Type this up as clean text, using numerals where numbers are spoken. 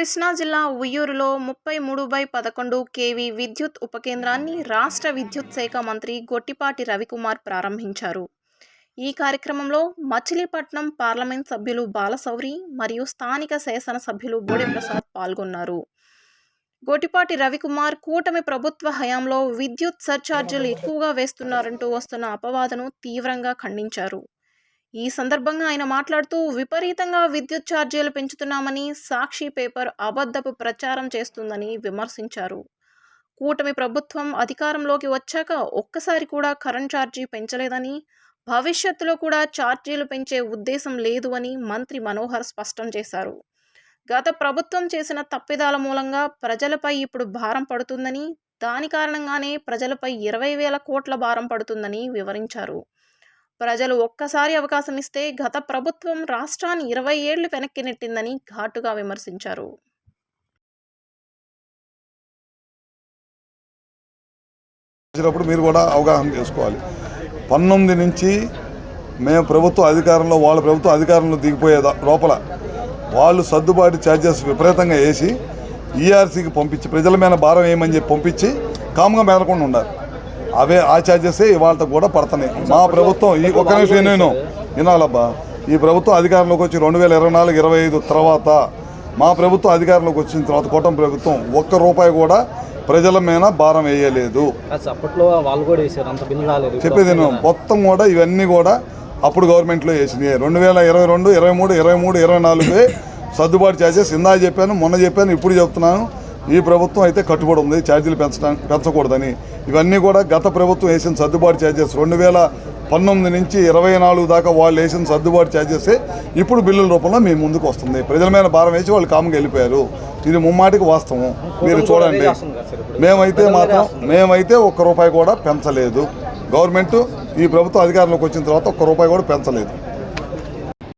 కృష్ణా జిల్లా ఉయ్యూరులో 33/11 kV విద్యుత్ ఉపకేంద్రాన్ని రాష్ట్ర విద్యుత్ శాఖ మంత్రి గొట్టిపాటి రవికుమార్ ప్రారంభించారు. ఈ కార్యక్రమంలో మచిలీపట్నం పార్లమెంట్ సభ్యులు బాలశౌరి మరియు స్థానిక శాసనసభ్యులు బోడే ప్రసాద్ పాల్గొన్నారు. గొట్టిపాటి రవికుమార్ కూటమి ప్రభుత్వ హయాంలో విద్యుత్ సర్ఛార్జీలు ఎక్కువగా వేస్తున్నారంటూ వస్తున్న అపవాదును తీవ్రంగా ఖండించారు. ఈ సందర్భంగా ఆయన మాట్లాడుతూ విపరీతంగా విద్యుత్ ఛార్జీలు పెంచుతున్నామని సాక్షి పేపర్ అబద్ధపు ప్రచారం చేస్తుందని విమర్శించారు. కూటమి ప్రభుత్వం అధికారంలోకి వచ్చాక ఒక్కసారి కూడా కరెంట్ ఛార్జీ పెంచలేదని, భవిష్యత్తులో కూడా ఛార్జీలు పెంచే ఉద్దేశం లేదు అని మంత్రి మనోహర్ స్పష్టం చేశారు. గత ప్రభుత్వం చేసిన తప్పిదాల మూలంగా ప్రజలపై ఇప్పుడు భారం పడుతుందని, దాని కారణంగానే ప్రజలపై 20,000 కోట్ల భారం పడుతుందని వివరించారు. ప్రజలు ఒక్కసారి అవకాశం ఇస్తే గత ప్రభుత్వం రాష్ట్రాన్ని 20 ఏళ్లు వెనక్కి నెట్టిందని ఘాటుగా విమర్శించారు. మీరు కూడా అవగాహన చేసుకోవాలి. 19 నుంచి మేము ప్రభుత్వ అధికారంలో వాళ్ళ ప్రభుత్వ అధికారంలో దిగిపోయే లోపల వాళ్ళు సర్దుబాటు ఛార్జెస్ విపరీతంగా వేసి ఈఆర్సీకి పంపించి ప్రజల మీద భారం వేయమని చెప్పి పంపించి కామ్గా మెదలకుండా ఉండాలి. అవే ఆ ఛార్జెసే ఇవాళ కూడా పడుతున్నాయి. మా ప్రభుత్వం ఈ ఒక్క నిమిషం నేను వినాలబ్బా, ఈ ప్రభుత్వం అధికారంలోకి వచ్చి 2024-25 తర్వాత మా ప్రభుత్వం అధికారంలోకి వచ్చిన తర్వాత కూటమి ప్రభుత్వం ఒక్క రూపాయి కూడా ప్రజల మీద భారం వేయలేదు. చెప్పేది మొత్తం కూడా ఇవన్నీ కూడా అప్పుడు గవర్నమెంట్లో వేసినాయి. 2022, 23, 24 సర్దుబాటు ఛార్జెస్ ఇందాక చెప్పాను, మొన్న చెప్పాను, ఇప్పుడు చెప్తున్నాను. ఈ ప్రభుత్వం అయితే కట్టుబడి ఉంది ఛార్జీలు పెంచకూడదని. ఇవన్నీ కూడా గత ప్రభుత్వం వేసిన సర్దుబాటు ఛార్జెస్ 2019 నుంచి 24 దాకా వాళ్ళు వేసిన సర్దుబాటు ఛార్జెసే ఇప్పుడు బిల్లుల రూపంలో మీ ముందుకు వస్తుంది. ప్రజల మీద భారం వేసి వాళ్ళు కామ్గా వెళ్ళిపోయారు. ఇది ముమ్మాటికి వాస్తవం. మీరు చూడండి, మేమైతే ఒక్క రూపాయి కూడా పెంచలేదు. గవర్నమెంట్ ఈ ప్రభుత్వం అధికారంలోకి వచ్చిన తర్వాత ఒక్క రూపాయి కూడా పెంచలేదు.